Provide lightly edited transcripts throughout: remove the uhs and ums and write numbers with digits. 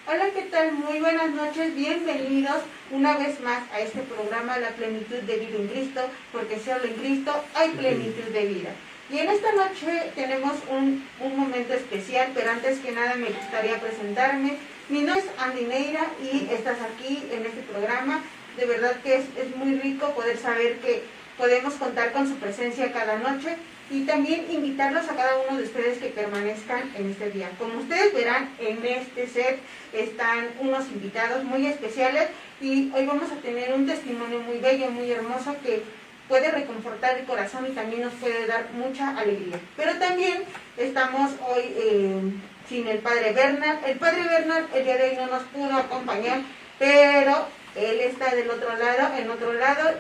Hola, ¿qué tal? Muy buenas noches, bienvenidos una vez más a este programa La Plenitud de Vida en Cristo, porque solo en Cristo hay plenitud de vida. Y en esta noche tenemos un momento especial, pero antes que nada me gustaría presentarme. Mi nombre es Andy Neira y estás aquí en este programa. De verdad que es muy rico poder saber que podemos contar con su presencia cada noche y también invitarlos a cada uno de ustedes que permanezcan en este día. Como ustedes verán, en este set están unos invitados muy especiales y hoy vamos a tener un testimonio muy bello, muy hermoso que puede reconfortar el corazón y también nos puede dar mucha alegría. Pero también estamos hoy sin el Padre Bernard. El Padre Bernard el día de hoy no nos pudo acompañar, pero él está del otro lado,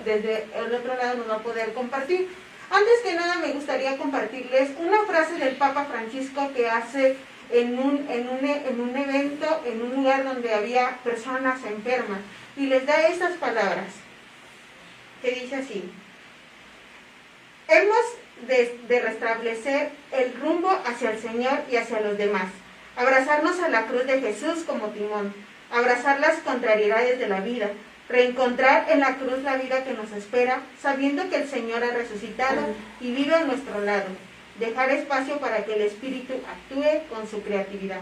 desde el otro lado nos va a poder compartir. Antes que nada me gustaría compartirles una frase del Papa Francisco que hace en un evento, en un lugar donde había personas enfermas, y les da estas palabras, que dice así: hemos de restablecer el rumbo hacia el Señor y hacia los demás, abrazarnos a la cruz de Jesús como timón, abrazar las contrariedades de la vida, reencontrar en la cruz la vida que nos espera, sabiendo que el Señor ha resucitado y vive a nuestro lado, dejar espacio para que el Espíritu actúe con su creatividad.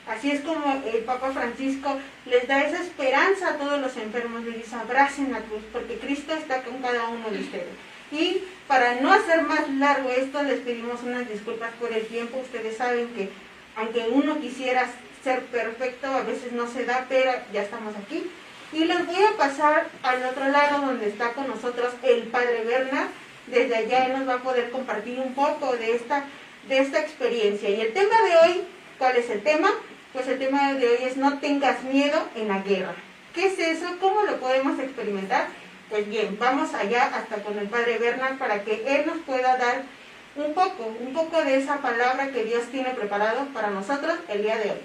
Así es como el Papa Francisco les da esa esperanza a todos los enfermos, les dice: abracen la cruz, porque Cristo está con cada uno de ustedes. Y para no hacer más largo esto, les pedimos unas disculpas por el tiempo. Ustedes saben que aunque uno quisiera ser perfecto, a veces no se da, pero ya estamos aquí. Y les voy a pasar al otro lado donde está con nosotros el Padre Bernard. Desde allá él nos va a poder compartir un poco de esta experiencia. Y el tema de hoy, ¿cuál es el tema? Pues el tema de hoy es: no tengas miedo en la guerra. ¿Qué es eso? ¿Cómo lo podemos experimentar? Pues bien, vamos allá hasta con el Padre Bernard para que él nos pueda dar un poco de esa palabra que Dios tiene preparado para nosotros el día de hoy.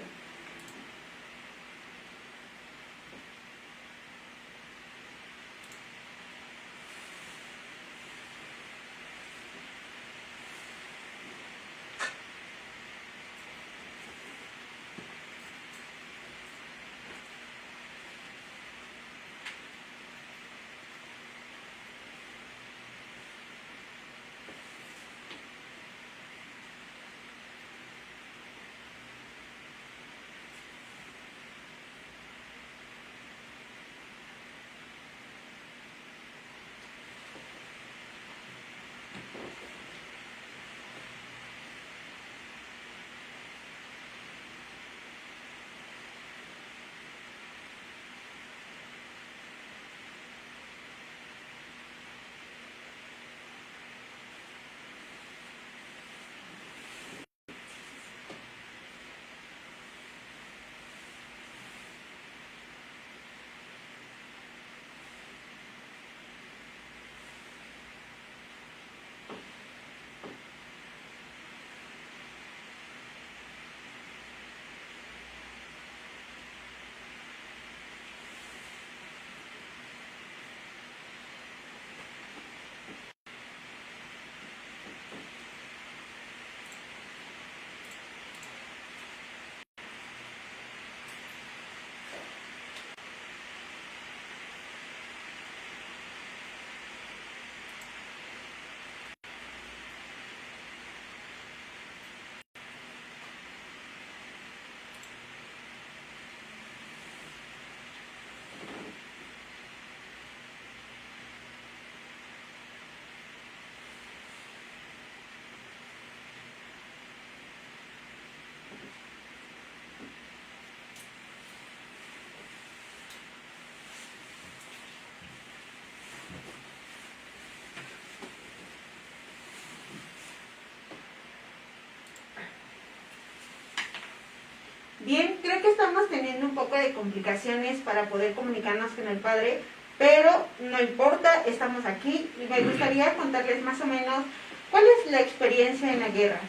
Bien, creo que estamos teniendo un poco de complicaciones para poder comunicarnos con el Padre, pero no importa, estamos aquí y me gustaría contarles más o menos cuál es la experiencia en la guerra.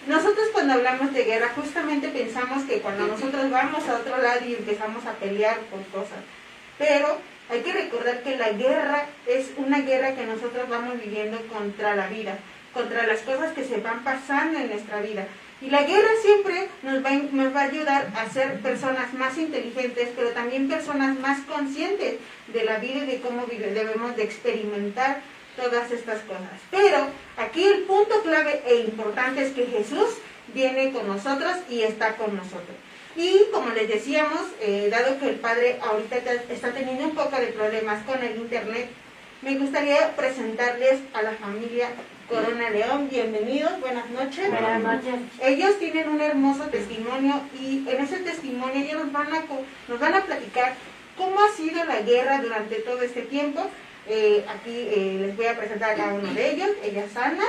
Nosotros cuando hablamos de guerra justamente pensamos que cuando nosotros vamos a otro lado y empezamos a pelear por cosas, pero hay que recordar que la guerra es una guerra que nosotros vamos viviendo contra la vida, contra las cosas que se van pasando en nuestra vida. Y la guerra siempre nos va a ayudar a ser personas más inteligentes, pero también personas más conscientes de la vida y de cómo debemos de experimentar todas estas cosas. Pero aquí el punto clave e importante es que Jesús viene con nosotros y está con nosotros. Y como les decíamos, dado que el Padre ahorita está teniendo un poco de problemas con el internet, me gustaría presentarles a la familia Corona León. Bienvenidos, buenas noches. Buenas noches. Ellos tienen un hermoso testimonio y en ese testimonio ellos nos van a platicar cómo ha sido la guerra durante todo este tiempo. Aquí les voy a presentar a cada uno de ellos. Ella es Ana,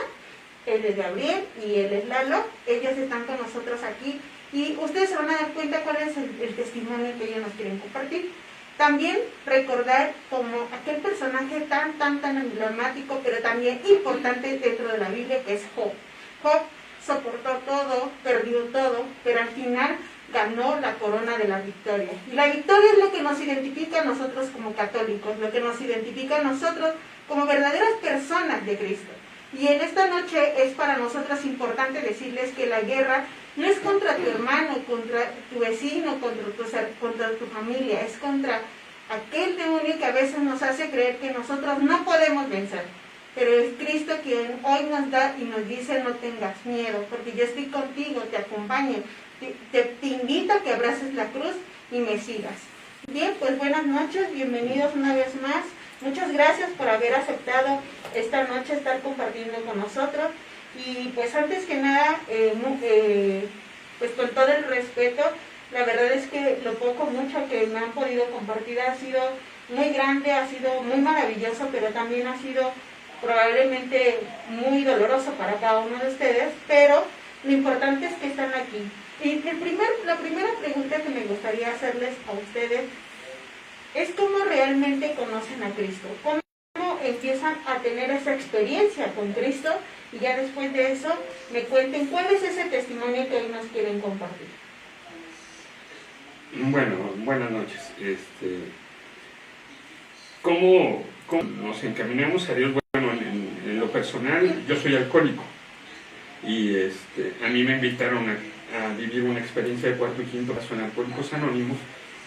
él es Gabriel y él es Lalo. Ellos están con nosotros aquí y ustedes se van a dar cuenta cuál es el testimonio que ellos nos quieren compartir. También recordar como aquel personaje tan emblemático, pero también importante dentro de la Biblia, que es Job. Job soportó todo, perdió todo, pero al final ganó la corona de la victoria. Y la victoria es lo que nos identifica a nosotros como católicos, lo que nos identifica a nosotros como verdaderas personas de Cristo. Y en esta noche es para nosotros importante decirles que la guerra no es contra tu hermano, contra tu vecino, contra tu familia, es contra aquel demonio que a veces nos hace creer que nosotros no podemos vencer. Pero es Cristo quien hoy nos da y nos dice: no tengas miedo, porque yo estoy contigo, te acompaño, te invito a que abraces la cruz y me sigas. Bien, pues buenas noches, bienvenidos una vez más. Muchas gracias por haber aceptado esta noche estar compartiendo con nosotros. Y pues antes que nada, pues con todo el respeto, la verdad es que lo poco mucho que me han podido compartir ha sido muy grande, ha sido muy maravilloso, pero también ha sido probablemente muy doloroso para cada uno de ustedes, pero lo importante es que están aquí. Y la primera pregunta que me gustaría hacerles a ustedes es cómo realmente conocen a Cristo, cómo empiezan a tener esa experiencia con Cristo, y ya después de eso me cuenten cuál es ese testimonio que hoy nos quieren compartir. Bueno, buenas noches. ¿Cómo nos encaminamos a Dios? Bueno, en lo personal, yo soy alcohólico y a mí me invitaron a vivir una experiencia de cuarto y quinto paso en Alcohólicos Anónimos,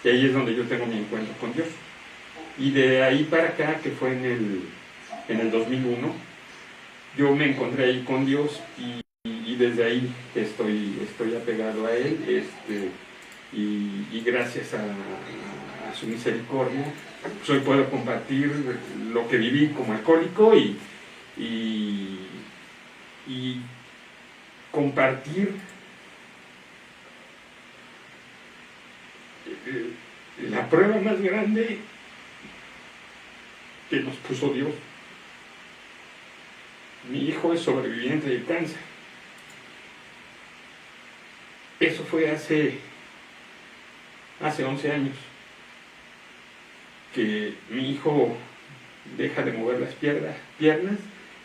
y ahí es donde yo tengo mi encuentro con Dios. Y de ahí para acá, que fue en el 2001, yo me encontré ahí con Dios y desde ahí estoy apegado a Él, y gracias a su misericordia, pues hoy puedo compartir lo que viví como alcohólico y compartir la prueba más grande que nos puso Dios. Mi hijo es sobreviviente de cáncer. Eso fue hace 11 años que mi hijo deja de mover las piernas,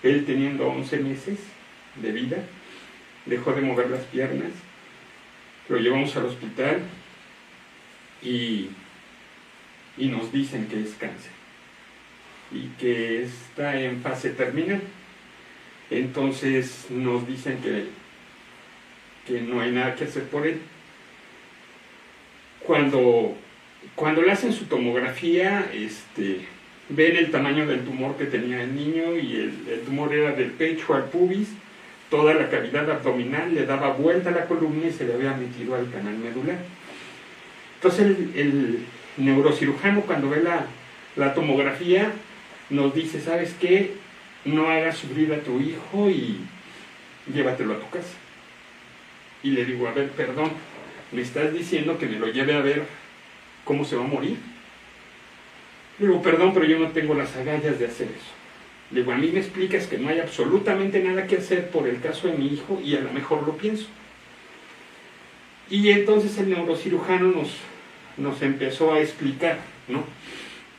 él teniendo 11 meses de vida, dejó de mover las piernas, lo llevamos al hospital y nos dicen que es cáncer y que está en fase terminal. Entonces nos dicen que no hay nada que hacer por él. Cuando le hacen su tomografía, ven el tamaño del tumor que tenía el niño, y el tumor era del pecho al pubis, toda la cavidad abdominal, le daba vuelta a la columna y se le había metido al canal medular. Entonces el neurocirujano, cuando ve la tomografía, nos dice: ¿sabes qué? No hagas sufrir a tu hijo y llévatelo a tu casa. Y le digo: a ver, perdón, ¿me estás diciendo que me lo lleve a ver cómo se va a morir? Le digo: perdón, pero yo no tengo las agallas de hacer eso. Le digo: a mí me explicas que no hay absolutamente nada que hacer por el caso de mi hijo y a lo mejor lo pienso. Y entonces el neurocirujano nos empezó a explicar, ¿no?,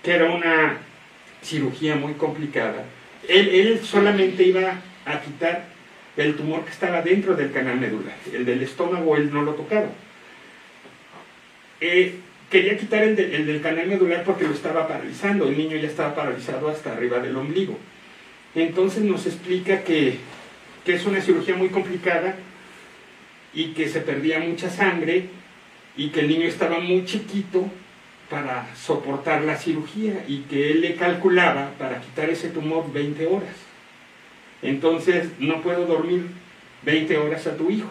que era una cirugía muy complicada. Él solamente iba a quitar el tumor que estaba dentro del canal medular. El del estómago él no lo tocaba. Quería quitar el del canal medular porque lo estaba paralizando. El niño ya estaba paralizado hasta arriba del ombligo. Entonces nos explica que es una cirugía muy complicada y que se perdía mucha sangre y que el niño estaba muy chiquito para soportar la cirugía y que él le calculaba para quitar ese tumor 20 horas. Entonces no puedo dormir 20 horas a tu hijo.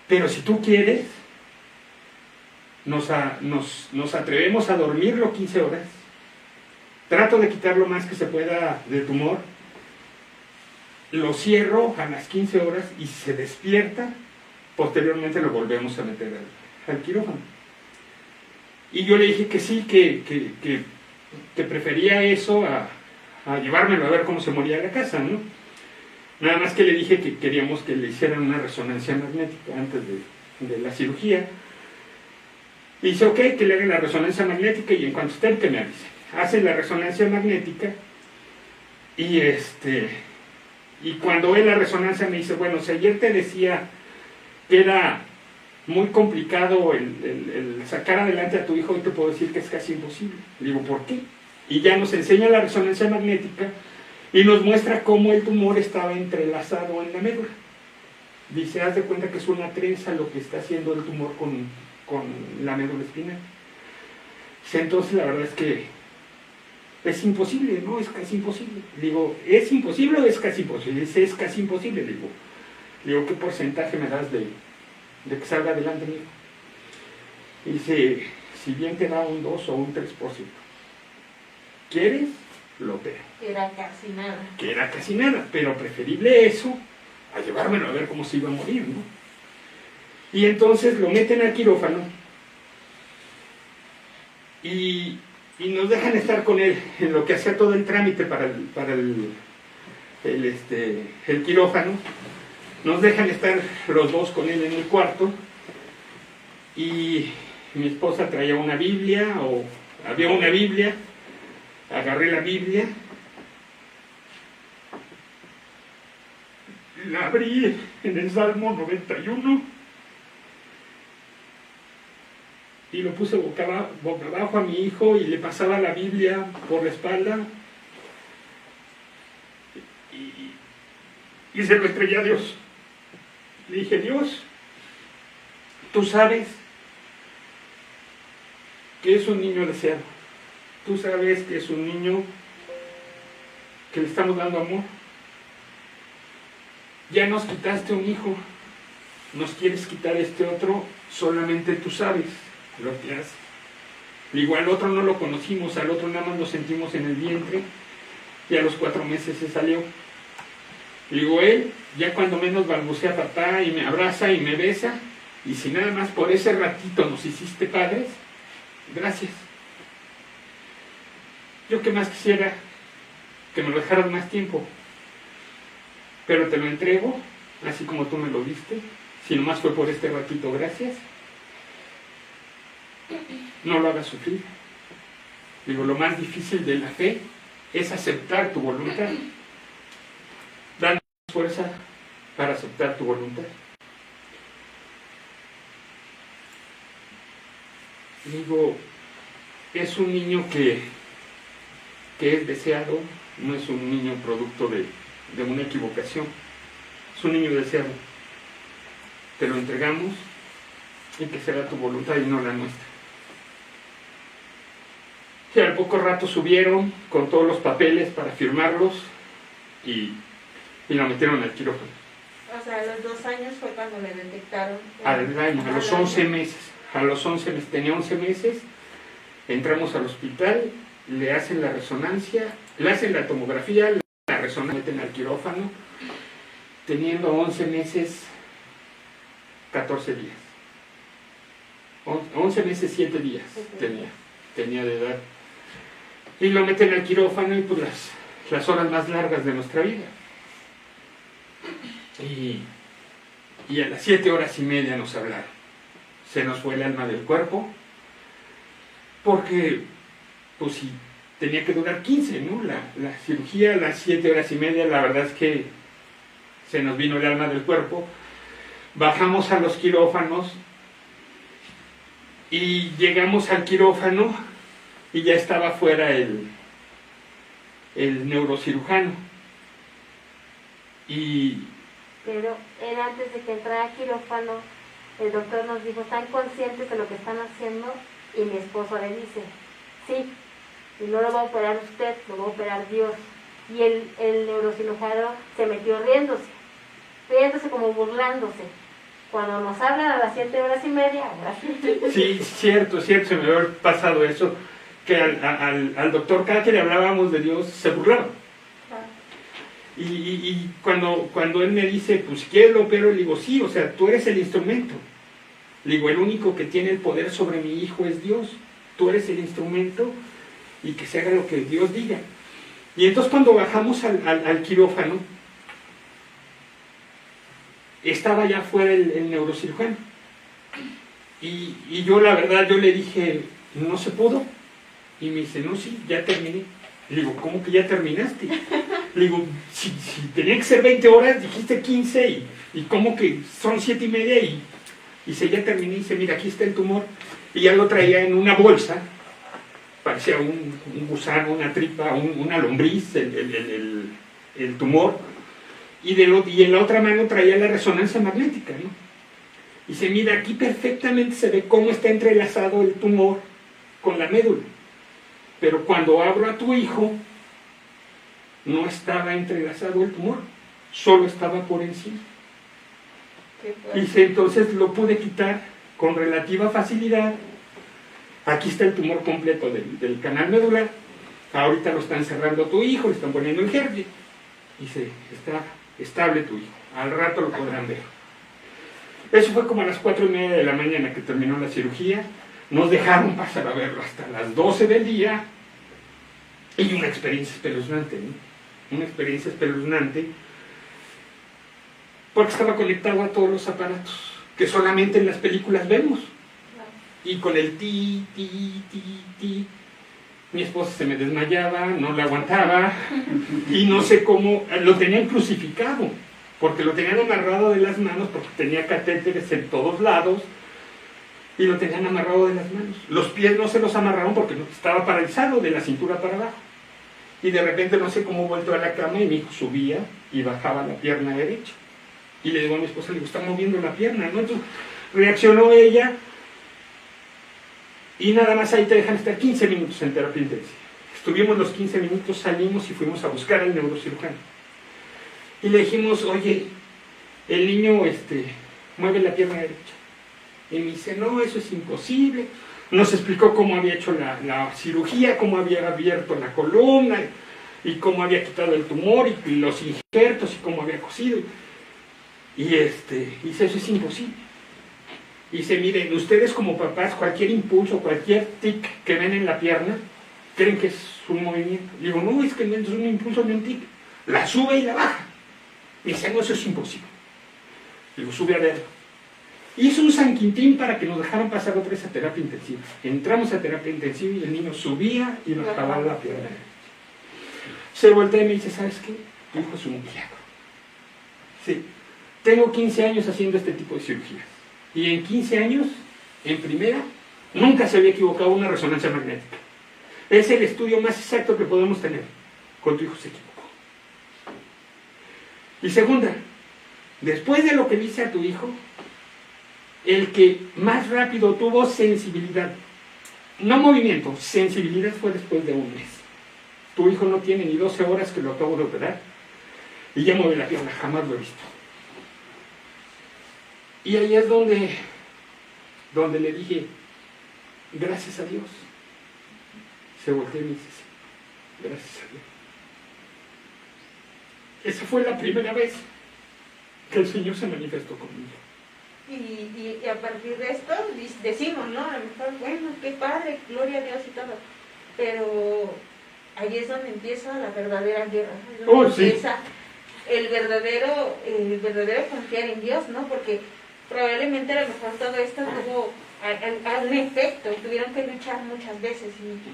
Pero si tú quieres, nos atrevemos a dormirlo 15 horas. Trato de quitar lo más que se pueda de tumor. Lo cierro a las 15 horas y si se despierta, posteriormente lo volvemos a meter al quirófano. Y yo le dije que sí, que prefería eso a llevármelo a ver cómo se moría en la casa, ¿no? Nada más que le dije que queríamos que le hicieran una resonancia magnética antes de la cirugía. Y dice, ok, que le hagan la resonancia magnética y en cuanto esté, que me avise. Hace la resonancia magnética y cuando ve la resonancia me dice, bueno, si ayer te decía que era muy complicado el sacar adelante a tu hijo, hoy te puedo decir que es casi imposible. Le digo, ¿por qué? Y ya nos enseña la resonancia magnética y nos muestra cómo el tumor estaba entrelazado en la médula. Dice, haz de cuenta que es una trenza lo que está haciendo el tumor con la médula espinal. Entonces la verdad es que es imposible, ¿no? Es casi imposible. Digo, ¿es imposible o es casi imposible? Dice, es casi imposible. Digo, ¿qué porcentaje me das de que salga adelante mi hijo? Dice, si bien te da un 2 o un 3%. ¿Quieres? Lo opero. Que era casi nada. Que era casi nada, pero preferible eso a llevármelo a ver cómo se iba a morir, ¿no? Y entonces lo meten al quirófano y nos dejan estar con él en lo que hacía todo el trámite para el quirófano. Nos dejan estar los dos con él en el cuarto y mi esposa traía una Biblia o había una Biblia. Agarré la Biblia, la abrí en el Salmo 91 y lo puse boca abajo a mi hijo y le pasaba la Biblia por la espalda y se lo entregué a Dios. Le dije, Dios, tú sabes que es un niño deseado. Tú sabes que es un niño que le estamos dando amor. Ya nos quitaste un hijo, nos quieres quitar este otro, solamente tú sabes lo que hace. Digo, al otro no lo conocimos, al otro nada más lo sentimos en el vientre y a los 4 meses se salió. Digo, él ya cuando menos balbucea papá y me abraza y me besa, y si nada más por ese ratito nos hiciste padres, gracias. Yo que más quisiera que me lo dejaras más tiempo, pero te lo entrego, así como tú me lo diste, si nomás fue por este ratito, gracias. No lo hagas sufrir. Digo, lo más difícil de la fe es aceptar tu voluntad. Danos fuerza para aceptar tu voluntad. Digo, es un niño que es deseado, no es un niño producto de una equivocación, es un niño deseado. Te lo entregamos y que será tu voluntad y no la nuestra. Y al poco rato subieron con todos los papeles para firmarlos y lo metieron al quirófano. O sea, a los 2 años fue cuando le detectaron. A los 11 meses. A los 11 meses, tenía 11 meses, entramos al hospital, le hacen la resonancia, le hacen la tomografía, la resonancia, meten al quirófano, teniendo 11 meses, 14 días. 11 meses, 7 días tenía de edad. Y lo meten al quirófano y pues las horas más largas de nuestra vida. Y a las 7 horas y media nos hablaron. se nos fue el alma del cuerpo, porque pues si tenía que durar 15, ¿no? La cirugía, las 7 horas y media, la verdad es que se nos vino el alma del cuerpo. Bajamos a los quirófanos y llegamos al quirófano y ya estaba fuera el neurocirujano. Pero era antes de que entrara a quirófano, el doctor nos dijo, ¿están conscientes de lo que están haciendo? Y mi esposo le dice, sí, y no lo va a operar usted, lo va a operar Dios. Y el neurocirujano se metió riéndose como burlándose. Cuando nos hablan a las 7 horas y media, ahora sí. Sí, cierto, se me había pasado eso, que al doctor cada que le hablábamos de Dios se burlaba. Y cuando él me dice, pues ¿quieres lo opero? Le digo, sí, o sea, tú eres el instrumento. Le digo, el único que tiene el poder sobre mi hijo es Dios. Tú eres el instrumento y que se haga lo que Dios diga. Y entonces cuando bajamos al quirófano, estaba ya fuera el neurocirujano. Y yo la verdad, yo le dije, no se pudo. Y me dice, no, sí, ya terminé. Le digo, ¿cómo que ya terminaste? Le digo, si tenía que ser 20 horas, dijiste 15, y ¿cómo que son 7 y media? Y dice, ya terminé. Y dice, mira, aquí está el tumor. Y ya lo traía en una bolsa, parecía un gusano, una tripa, una lombriz, el tumor. Y en la otra mano traía la resonancia magnética, ¿no? Y dice, mira, aquí perfectamente se ve cómo está entrelazado el tumor con la médula. Pero cuando abro a tu hijo, no estaba entrelazado el tumor, solo estaba por encima. Y dice, entonces lo pude quitar con relativa facilidad. Aquí está el tumor completo del canal medular. Ahorita lo están cerrando a tu hijo, le están poniendo el germen. Dice, está estable tu hijo. Al rato lo podrán ver. Eso fue como a las 4 y media de la mañana que terminó la cirugía. Nos dejaron pasar a verlo hasta las 12 del día. Y una experiencia espeluznante, ¿no? Una experiencia espeluznante. Porque estaba conectado a todos los aparatos que solamente en las películas vemos. Y con el ti, mi esposa se me desmayaba, no la aguantaba, y no sé cómo, lo tenían crucificado, porque lo tenían amarrado de las manos, porque tenía catéteres en todos lados, y lo tenían amarrado de las manos. Los pies no se los amarraron porque estaba paralizado de la cintura para abajo. Y de repente no sé cómo vuelto a la cama y mi hijo subía y bajaba la pierna derecha. Y le digo a mi esposa, le digo, está moviendo la pierna, ¿no? Entonces reaccionó ella. Y nada más ahí te dejan estar 15 minutos en terapia intensiva. Estuvimos los 15 minutos, salimos y fuimos a buscar al neurocirujano. Y le dijimos, oye, el niño mueve la pierna derecha. Y me dice, no, eso es imposible. Nos explicó cómo había hecho la cirugía, cómo había abierto la columna, y cómo había quitado el tumor, y los injertos, y cómo había cosido. Y dice, eso es imposible. Y dice, miren, ustedes como papás, cualquier impulso, cualquier tic que ven en la pierna, creen que es un movimiento. Le digo, no, es que no es un impulso ni un tic. La sube y la baja. Y dice, no, eso es imposible. Le digo, sube a verlo. Hizo un San Quintín para que nos dejaran pasar otra vez a terapia intensiva. Entramos a terapia intensiva y el niño subía y bajaba la pierna. Se voltea y me dice, ¿sabes qué? Tu hijo es un milagro. Sí, tengo 15 años haciendo este tipo de cirugías. Y en 15 años, en primera, nunca se había equivocado una resonancia magnética. Es el estudio más exacto que podemos tener. Con tu hijo se equivocó. Y segunda, después de lo que le hice a tu hijo, el que más rápido tuvo sensibilidad, no movimiento, sensibilidad, fue después de un mes. Tu hijo no tiene ni 12 horas que lo acabo de operar y ya mueve la pierna, jamás lo he visto. Y ahí es donde le dije, gracias a Dios. Se volteó y me dice, sí, gracias a Dios. Esa fue la primera vez que el Señor se manifestó conmigo. Y a partir de esto decimos, ¿no? A lo mejor, bueno, qué padre, gloria a Dios y todo. Pero ahí es donde empieza la verdadera guerra. Es donde sí. Empieza el verdadero confiar en Dios, ¿no? Porque probablemente a lo mejor todo esto tuvo a un efecto, tuvieron que luchar muchas veces.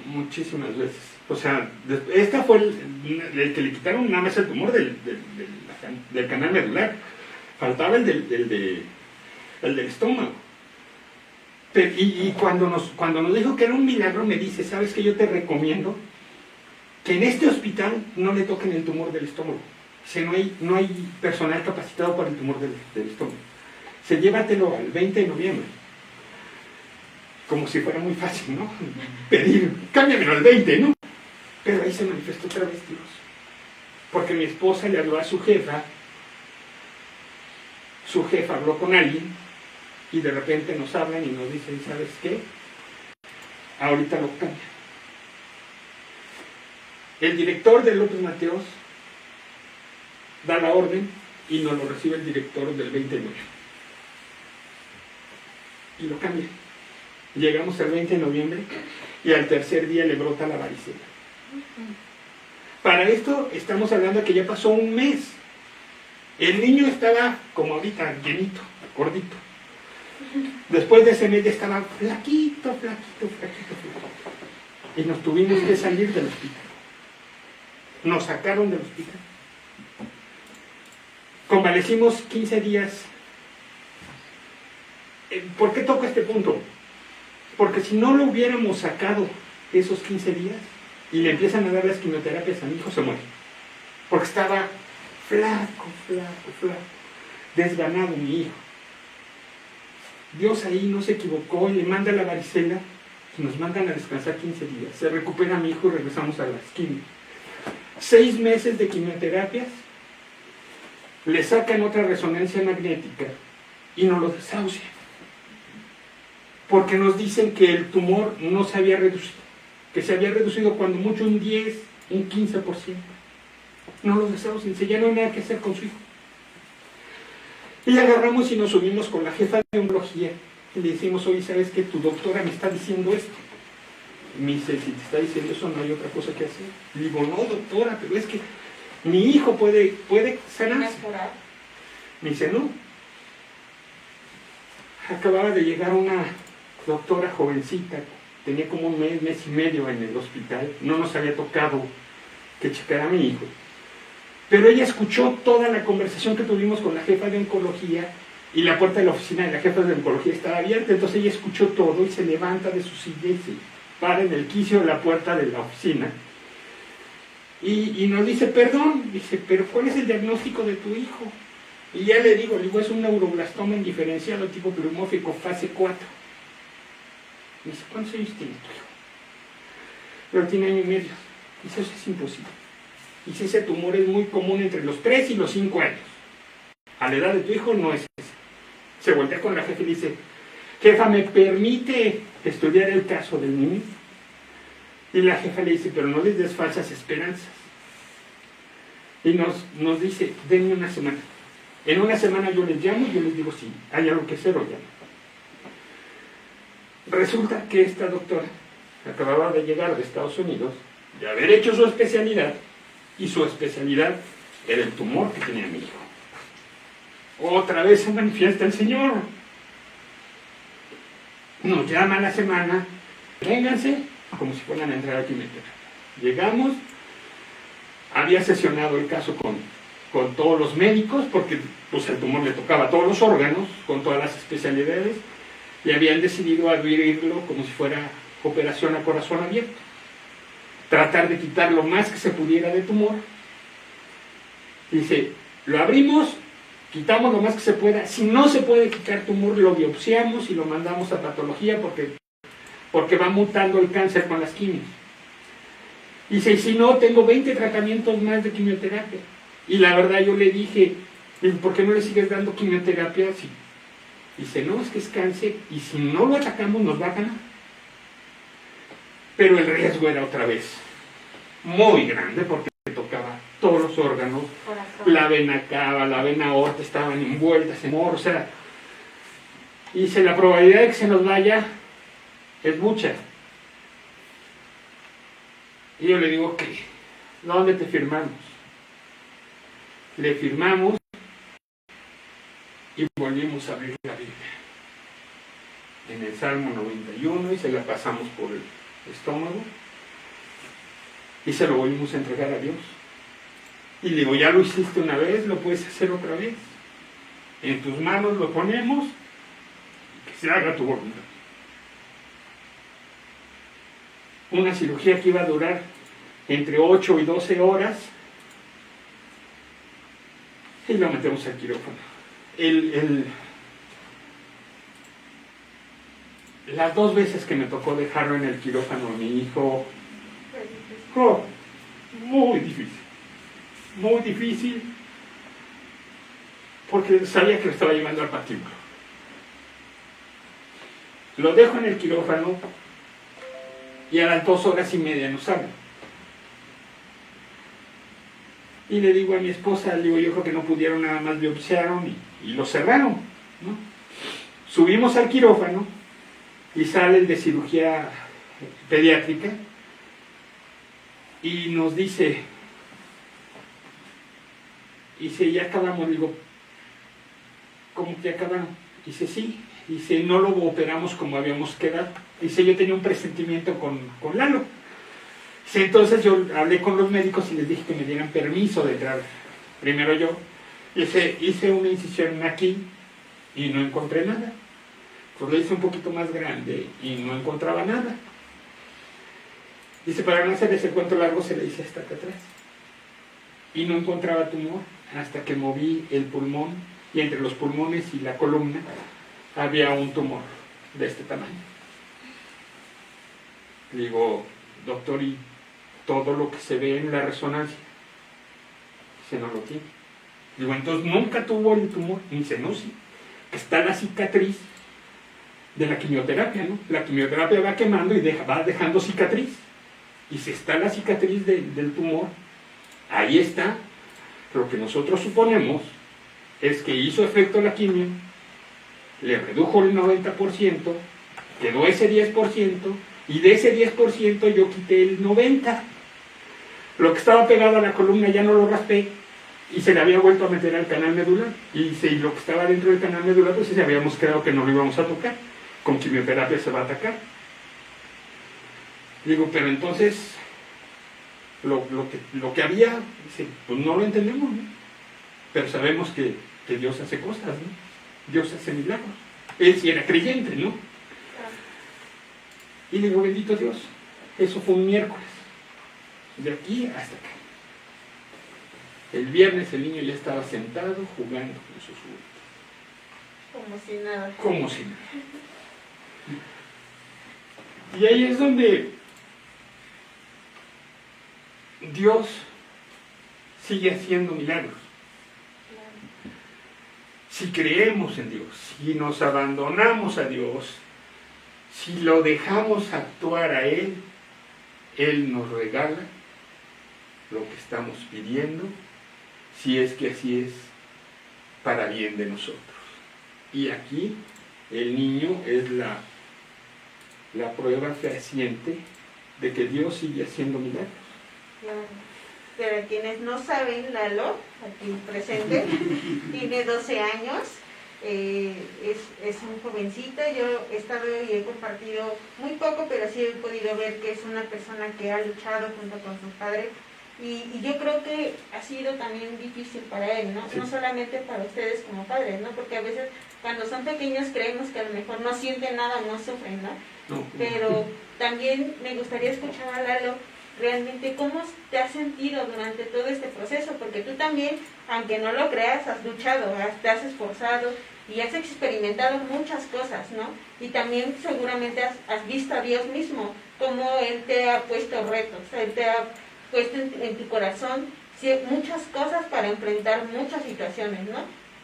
Muchísimas veces. O sea, esta fue el que le quitaron nada más el tumor del canal medular. Faltaba el del estómago. Y cuando nos dijo que era un milagro, me dice, ¿sabes qué? Yo te recomiendo que en este hospital no le toquen el tumor del estómago. Si no hay personal capacitado para el tumor del estómago. Llévatelo al 20 de noviembre. Como si fuera muy fácil, ¿no? Pedir, cámbiamelo al 20, ¿no? Pero ahí se manifestó otra vez Dios. Porque mi esposa le habló a su jefa habló con alguien, y de repente nos hablan y nos dicen, ¿sabes qué? Ahorita lo cambia. El director de López Mateos da la orden y nos lo recibe el director del 20 de noviembre. Y lo cambia. Llegamos al 20 de noviembre y al tercer día le brota la varicela. Para esto estamos hablando de que ya pasó un mes. El niño estaba como ahorita, llenito, gordito. Después de ese mes ya estaba flaquito. Y nos tuvimos que salir del hospital. Nos sacaron del hospital. Convalecimos 15 días. ¿Por qué toco este punto? Porque si no lo hubiéramos sacado esos 15 días y le empiezan a dar las quimioterapias a mi hijo, se muere. Porque estaba flaco. Desganado mi hijo. Dios ahí no se equivocó y le manda la varicela y nos mandan a descansar 15 días. Se recupera mi hijo y regresamos a las quimios. 6 meses de quimioterapias, le sacan otra resonancia magnética y nos lo desahucian. Porque nos dicen que el tumor no se había reducido, que se había reducido cuando mucho un 10, un 15%. No lo desahucian, ya no hay nada que hacer con su hijo. Y agarramos y nos subimos con la jefa de oncología y le decimos, oye, ¿sabes qué? Tu doctora me está diciendo esto. Y me dice, si te está diciendo eso, no hay otra cosa que hacer. Le digo, no, doctora, pero es que mi hijo puede sanarse. Me dice, no. Acababa de llegar una doctora jovencita, tenía como un mes y medio en el hospital, no nos había tocado que checara a mi hijo. Pero ella escuchó toda la conversación que tuvimos con la jefa de oncología y la puerta de la oficina de la jefa de oncología estaba abierta, entonces ella escuchó todo y se levanta de su silla y se para en el quicio de la puerta de la oficina y nos dice, perdón, dice, pero ¿cuál es el diagnóstico de tu hijo? Y ya le digo, es un neuroblastoma indiferenciado tipo pleomórfico fase 4. Me dice, ¿cuántos años tiene tu hijo? Pero tiene 1 año y medio. Dice, eso es imposible. Dice, ese tumor es muy común entre los 3 y los 5 años. A la edad de tu hijo no es ese. Se voltea con la jefa y le dice, jefa, ¿me permite estudiar el caso del niño? Y la jefa le dice, pero no les des falsas esperanzas. Y nos dice, denme una semana. En una semana yo les llamo y yo les digo si hay algo que hacer o ya no. Resulta que esta doctora acababa de llegar de Estados Unidos, de haber hecho su especialidad, y su especialidad era el tumor que tenía mi hijo. Otra vez se manifiesta el Señor. Nos llama a la semana, vénganse, como si fueran a entrar aquí. Llegamos, había sesionado el caso con todos los médicos, porque pues, el tumor le tocaba a todos los órganos, con todas las especialidades, y habían decidido abrirlo como si fuera operación a corazón abierto. Tratar de quitar lo más que se pudiera de tumor. Dice, lo abrimos, quitamos lo más que se pueda. Si no se puede quitar tumor, lo biopsiamos y lo mandamos a patología porque va mutando el cáncer con las quimios. Dice, y si no, tengo 20 tratamientos más de quimioterapia. Y la verdad yo le dije, ¿por qué no le sigues dando quimioterapia? Dice, no, es que es cáncer y si no lo atacamos nos va a ganar. Pero el riesgo era otra vez muy grande porque tocaba todos los órganos, corazón. La vena cava, la vena aorta estaban envueltas en tumor, o sea, y dice, la probabilidad de que se nos vaya es mucha. Y yo le digo, ¿qué? ¿Dónde te firmamos? Le firmamos y volvimos a abrir la Biblia. en el Salmo 91 y se la pasamos por el estómago y se lo volvimos a entregar a Dios. Y le digo, ya lo hiciste una vez, lo puedes hacer otra vez. En tus manos lo ponemos y que se haga tu voluntad. Una cirugía que iba a durar entre 8 y 12 horas y lo metemos al quirófano. Las 2 veces que me tocó dejarlo en el quirófano a mi hijo, muy difícil, porque sabía que lo estaba llevando al patíbulo. Lo dejo en el quirófano y a las 2 horas y media nos sale. Y le digo a mi esposa, le digo, yo creo que no pudieron, nada más biopsiaron y lo cerraron, ¿no? Subimos al quirófano y sale el de cirugía pediátrica y nos dice, ya acabamos. Le digo, ¿cómo que acabaron? Dice, sí. Dice, no lo operamos como habíamos quedado. Dice, yo tenía un presentimiento con Lalo. Dice, entonces yo hablé con los médicos y les dije que me dieran permiso de entrar primero yo. Dice, hice una incisión aquí y no encontré nada. Pues lo hice un poquito más grande y no encontraba nada. Dice, para no hacer ese cuento largo, se le hice hasta acá atrás. Y no encontraba tumor hasta que moví el pulmón y entre los pulmones y la columna había un tumor de este tamaño. Le digo, doctor, ¿y todo lo que se ve en la resonancia? Dice, no lo tiene. Digo, entonces nunca tuvo el tumor. Y dice, no, sí, está la cicatriz de la quimioterapia, ¿no? La quimioterapia va quemando y va dejando cicatriz. Y si está la cicatriz del tumor, ahí está. Lo que nosotros suponemos es que hizo efecto la quimio, le redujo el 90%, quedó ese 10%, y de ese 10% yo quité el 90%. Lo que estaba pegado a la columna ya no lo raspé, y se le había vuelto a meter al canal medular. Y lo que estaba dentro del canal medular, pues sí, habíamos quedado que no lo íbamos a tocar. Con quimioterapia se va a atacar. Digo, pero entonces, lo que había, dice, pues no lo entendemos, ¿no? Pero sabemos que Dios hace cosas, ¿no? Dios hace milagros. Él sí era creyente, ¿no? Y le digo, bendito Dios, eso fue un miércoles. De aquí hasta acá. El viernes el niño ya estaba sentado jugando con sus juguetes. Como si nada. Como si nada. Y ahí es donde Dios sigue haciendo milagros. Si creemos en Dios, si nos abandonamos a Dios, si lo dejamos actuar a Él, Él nos regala lo que estamos pidiendo, si es que así es para bien de nosotros. Y aquí el niño es la prueba fehaciente de que Dios sigue haciendo milagros. Claro. Para quienes no saben, Lalo, aquí presente, tiene 12 años, es un jovencito. Yo he estado y he compartido muy poco, pero sí he podido ver que es una persona que ha luchado junto con sus padres. Y yo creo que ha sido también difícil para él, ¿no? Sí. No solamente para ustedes como padres, ¿no? Porque a veces cuando son pequeños creemos que a lo mejor no sienten nada, no sufren, ¿no? No. Pero también me gustaría escuchar a Lalo realmente cómo te has sentido durante todo este proceso, porque tú también, aunque no lo creas, has luchado, te has esforzado y has experimentado muchas cosas, ¿no? Y también seguramente has visto a Dios mismo, cómo Él te ha puesto retos, Él te ha puesto en tu corazón muchas cosas para enfrentar muchas situaciones, ¿no?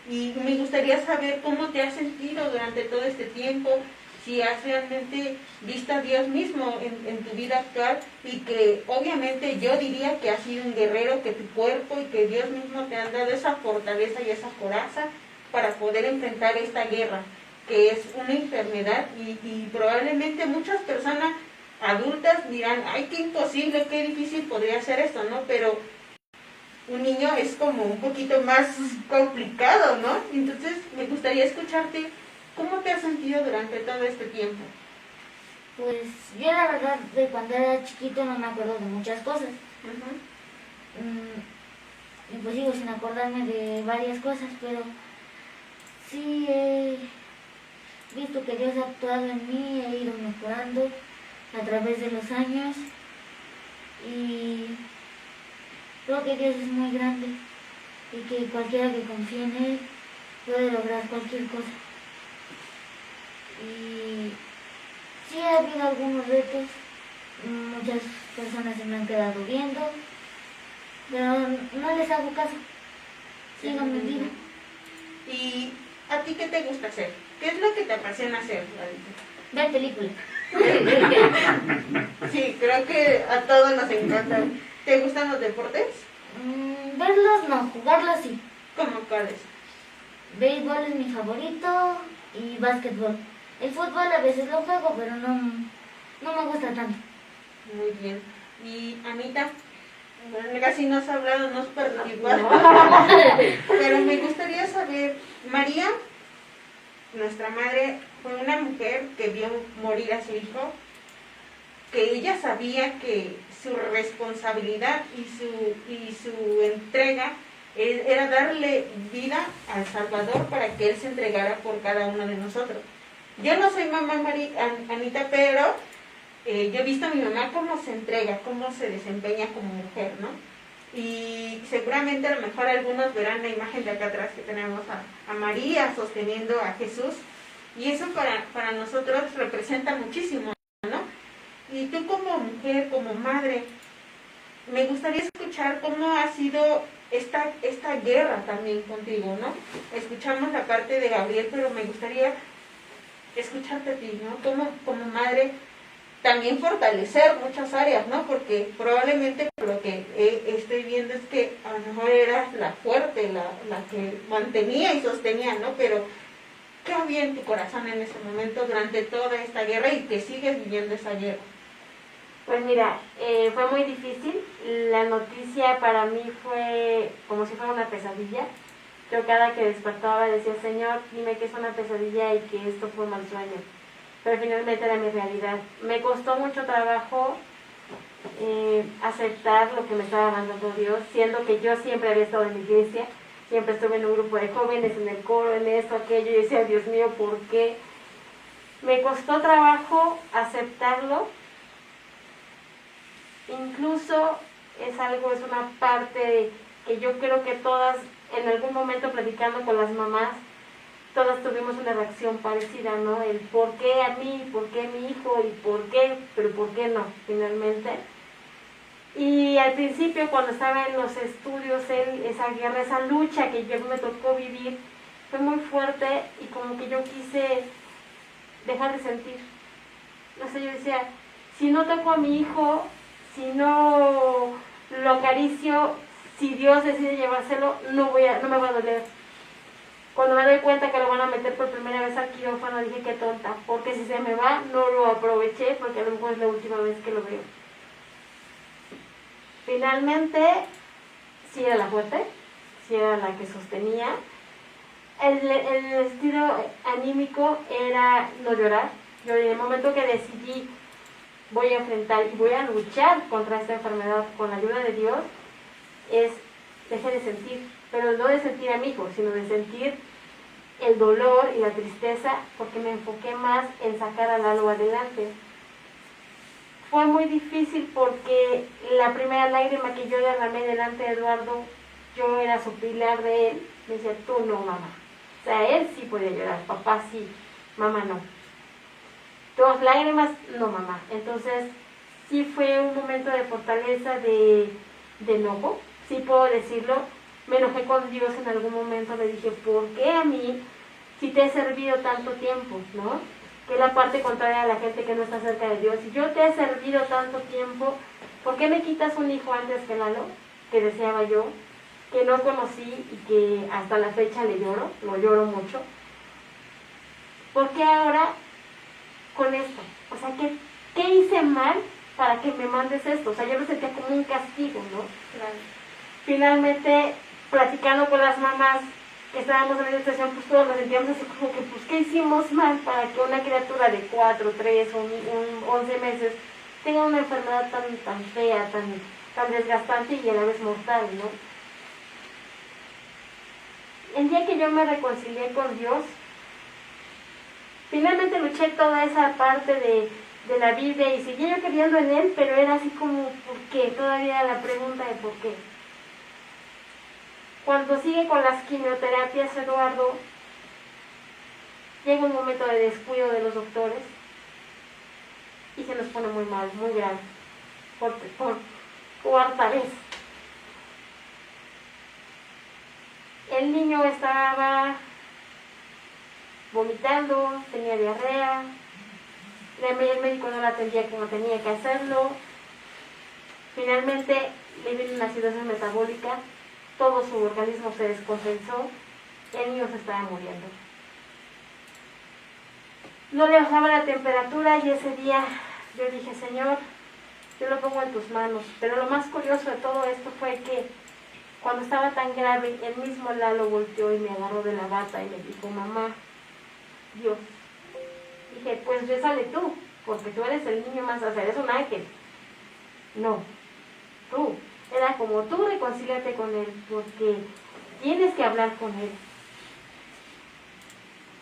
Y me gustaría saber cómo te has sentido durante todo este tiempo, si has realmente visto a Dios mismo en tu vida actual, y que obviamente yo diría que has sido un guerrero, que tu cuerpo y que Dios mismo te han dado esa fortaleza y esa coraza para poder enfrentar esta guerra, que es una enfermedad y probablemente muchas personas adultas dirán, ay, qué imposible, qué difícil podría ser esto, ¿no? Pero un niño es como un poquito más complicado, ¿no? Entonces me gustaría escucharte ¿Cómo te has sentido durante todo este tiempo? Pues yo la verdad de cuando era chiquito no me acuerdo de muchas cosas. Y pues sigo sin acordarme de varias cosas, pero sí he visto que Dios ha actuado en mí, he ido mejorando a través de los años y creo que Dios es muy grande y que cualquiera que confíe en Él puede lograr cualquier cosa. Y sí ha habido algunos retos, muchas personas se me han quedado viendo, pero no les hago caso, sigo mi vida. ¿Y a ti qué te gusta hacer? ¿Qué es lo que te apasiona hacer, Ver películas. Sí, creo que a todos nos encanta. ¿Te gustan los deportes? Verlos no, jugarlos sí. ¿Cómo cuáles? Béisbol es mi favorito y básquetbol. El fútbol a veces lo juego, pero no me gusta tanto. Muy bien. ¿Y Anita? Bueno, casi no has hablado, no has participado. No. Pero me gustaría saber, María, nuestra madre, fue una mujer que vio morir a su hijo, que ella sabía que su responsabilidad y su entrega era darle vida al Salvador para que Él se entregara por cada uno de nosotros. Yo no soy mamá Anita, pero yo he visto a mi mamá cómo se entrega, cómo se desempeña como mujer, ¿no? Y seguramente a lo mejor algunos verán la imagen de acá atrás que tenemos a María sosteniendo a Jesús, y eso para nosotros representa muchísimo, ¿no? Y tú como mujer, como madre, me gustaría escuchar cómo ha sido esta guerra también contigo, ¿no? Escuchamos la parte de Gabriel, pero me gustaría escucharte a ti, ¿no? Como madre, también fortalecer muchas áreas, ¿no? Porque probablemente lo que estoy viendo es que a lo mejor eras la fuerte, la que mantenía y sostenía, ¿no? Pero ¿qué había en tu corazón en ese momento durante toda esta guerra y que sigues viviendo esa guerra? Pues mira, fue muy difícil. La noticia para mí fue como si fuera una pesadilla. Yo cada que despertaba decía, Señor, dime que es una pesadilla y que esto fue un mal sueño. Pero finalmente era mi realidad. Me costó mucho trabajo aceptar lo que me estaba mandando Dios, siendo que yo siempre había estado en la iglesia, siempre estuve en un grupo de jóvenes, en el coro, en esto, aquello, y decía, Dios mío, ¿por qué? Me costó trabajo aceptarlo. Incluso es una parte que yo creo que todas, en algún momento platicando con las mamás, todas tuvimos una reacción parecida, ¿no? El por qué a mí, por qué a mi hijo, y por qué, pero por qué no, finalmente. Y al principio, cuando estaba en los estudios, esa guerra, esa lucha que yo me tocó vivir, fue muy fuerte y como que yo quise dejar de sentir. No sé, yo decía, si no toco a mi hijo, si no lo acaricio, si Dios decide llevárselo, no me va a doler. Cuando me doy cuenta que lo van a meter por primera vez al quirófano, dije, qué tonta, porque si se me va, no lo aproveché, porque a lo mejor es la última vez que lo veo. Finalmente, sí era la fuerte, sí era la que sostenía. El estilo anímico era no llorar. Yo en el momento que decidí, voy a enfrentar y voy a luchar contra esta enfermedad con la ayuda de Dios, dejé de sentir, pero no de sentir a mi hijo, sino de sentir el dolor y la tristeza, porque me enfoqué más en sacar a Lalo adelante. Fue muy difícil porque la primera lágrima que yo derramé delante de Eduardo, yo era su pilar de él, me decía, tú no, mamá. O sea, él sí podía llorar, papá sí, mamá no. 2 lágrimas, no, mamá. Entonces, sí fue un momento de fortaleza, de enojo, sí puedo decirlo. Me enojé con Dios en algún momento, le dije, ¿por qué a mí, si te he servido tanto tiempo, ¿no? Que es la parte contraria a la gente que no está cerca de Dios. Si yo te he servido tanto tiempo, ¿por qué me quitas un hijo antes que Lalo, que deseaba yo, que no conocí y que hasta la fecha lo lloro mucho? ¿Por qué ahora con esto? O sea, ¿qué hice mal para que me mandes esto? O sea, yo lo sentía como un castigo, ¿no? Claro. Finalmente, platicando con las mamás, que estábamos en la situación, pues todos nos sentíamos así como que, pues, ¿qué hicimos mal para que una criatura de 4, 3 o 11 meses tenga una enfermedad tan fea, tan desgastante y a la vez mortal, ¿no? El día que yo me reconcilié con Dios, finalmente luché toda esa parte de la Biblia y seguía yo creyendo en Él, pero era así como, ¿por qué? Todavía la pregunta de por qué. Cuando sigue con las quimioterapias Eduardo, llega un momento de descuido de los doctores y se nos pone muy mal, muy grave, por cuarta vez. El niño estaba vomitando, tenía diarrea, el médico no la atendía como tenía que hacerlo. Finalmente le vino una acidosis metabólica, todo su organismo se descompensó, el niño se estaba muriendo. No le bajaba la temperatura y ese día yo dije, Señor, yo lo pongo en tus manos. Pero lo más curioso de todo esto fue que cuando estaba tan grave, el mismo Lalo volteó y me agarró de la bata y me dijo, mamá, Dios. Dije, pues rézale tú, porque tú eres el niño más, o sea, eres un ángel. No, tú. Era como tú reconcíliate con él, porque tienes que hablar con él.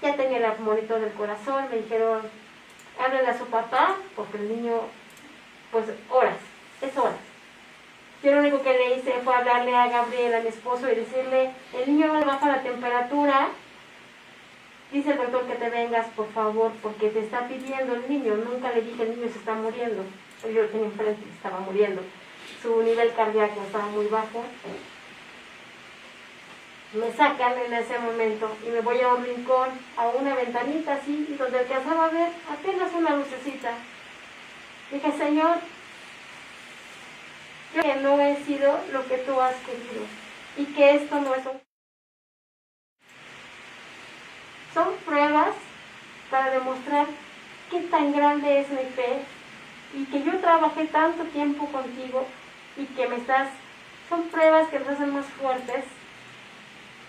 Ya tenía el monitor del corazón, me dijeron, háblale a su papá, porque el niño, pues horas, es horas. Yo lo único que le hice fue hablarle a Gabriel, a mi esposo, y decirle, el niño no le baja la temperatura, dice el doctor que te vengas, por favor, porque te está pidiendo el niño. Nunca le dije, el niño se está muriendo. Yo lo tenía enfrente, estaba muriendo. Su nivel cardíaco estaba muy bajo. Me sacan en ese momento y me voy a un rincón, a una ventanita así, donde alcanzaba a ver apenas una lucecita. Dije, Señor, yo que no he sido lo que tú has querido y que esto no es un... Son pruebas para demostrar qué tan grande es mi fe y que yo trabajé tanto tiempo contigo y que me estás... Son pruebas que nos hacen más fuertes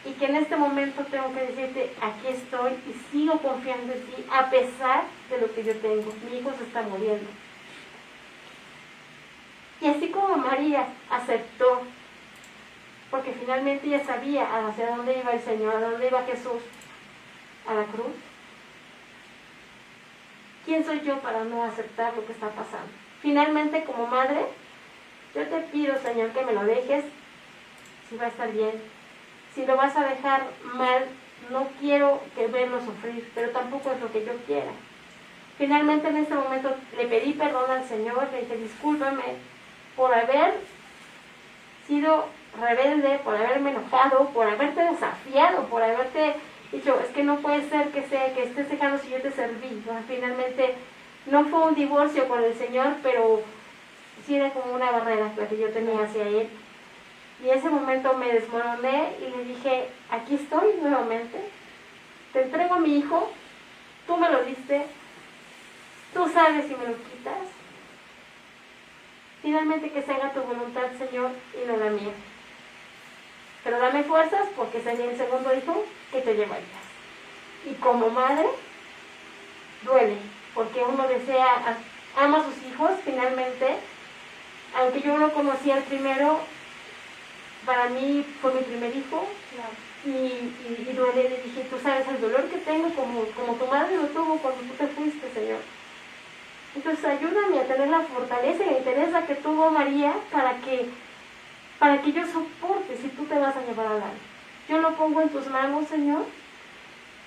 y que en este momento tengo que decirte, aquí estoy y sigo confiando en ti a pesar de lo que yo tengo. Mi hijo se está muriendo. Y así como María aceptó, porque finalmente ella sabía hacia dónde iba el Señor, a dónde iba Jesús, a la cruz. ¿Quién soy yo para no aceptar lo que está pasando? Finalmente, como madre, yo te pido, Señor, que me lo dejes, si va a estar bien. Si lo vas a dejar mal, no quiero que verlo sufrir, pero tampoco es lo que yo quiera. Finalmente, en este momento, le pedí perdón al Señor, le dije, discúlpame por haber sido rebelde, por haberme enojado, por haberte desafiado, por haberte dicho, es que no puede ser que estés dejando si yo te serví. ¿No? Finalmente, no fue un divorcio con el Señor, pero sí era como una barrera la que yo tenía hacia Él. Y en ese momento me desmoroné y le dije, aquí estoy nuevamente, te entrego a mi hijo, tú me lo diste, tú sabes si me lo quitas. Finalmente que se haga tu voluntad, Señor, y no la mía. Pero dame fuerzas porque sería el segundo hijo que te llevarías. Y como madre, duele, porque uno desea, ama a sus hijos, finalmente, aunque yo no conocía el primero, para mí fue mi primer hijo, y duele, le dije, tú sabes el dolor que tengo como tu madre lo tuvo cuando tú te fuiste, Señor. Entonces ayúdame a tener la fortaleza y la entereza que tuvo María para que yo soporte si tú te vas a llevar al alma. Yo lo pongo en tus manos, Señor,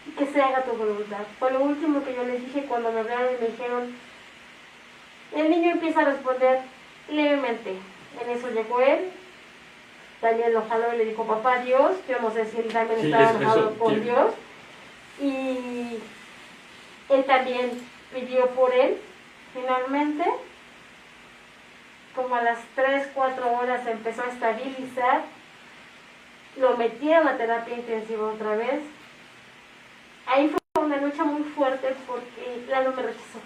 y que se haga tu voluntad. Fue lo último que yo les dije cuando me hablaron y me dijeron, el niño empieza a responder levemente. En eso llegó él, Daniel lo jaló y le dijo, papá Dios, yo no sé si él también estaba enojado con Dios, y él también pidió por él. Finalmente, como a las 3, 4 horas se empezó a estabilizar, lo metieron a terapia intensiva otra vez. Ahí fue una lucha muy fuerte porque Lalo me rechazó.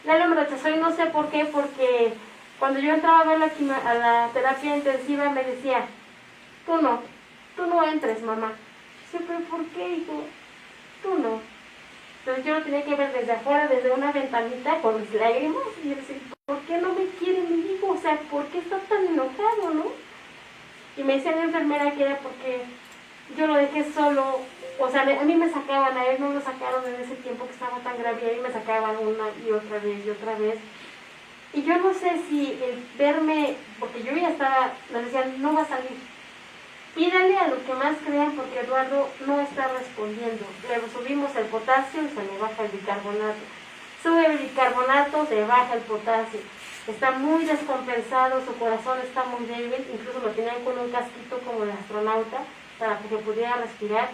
Lalo me rechazó y no sé por qué, porque cuando yo entraba a ver a la terapia intensiva me decía, tú no entres, mamá, Dice, pero ¿por qué, hijo? Tú no. Entonces yo lo tenía que ver desde afuera, desde una ventanita, con mis lágrimas, y yo decía, ¿por qué no me quiere mi hijo? O sea, ¿por qué está tan enojado, no? Y me decía la enfermera que era porque yo lo dejé solo, o sea, a mí me sacaban, a él no lo sacaron en ese tiempo que estaba tan grave, y a mí me sacaban una y otra vez y otra vez. Y yo no sé si el verme, porque yo ya estaba, nos decían, no va a salir. Pídale a lo que más crean porque Eduardo no está respondiendo. Le subimos el potasio y se le baja el bicarbonato. Sube el bicarbonato, se baja el potasio. Está muy descompensado, su corazón está muy débil, incluso lo tenían con un casquito como de astronauta para que pudiera respirar.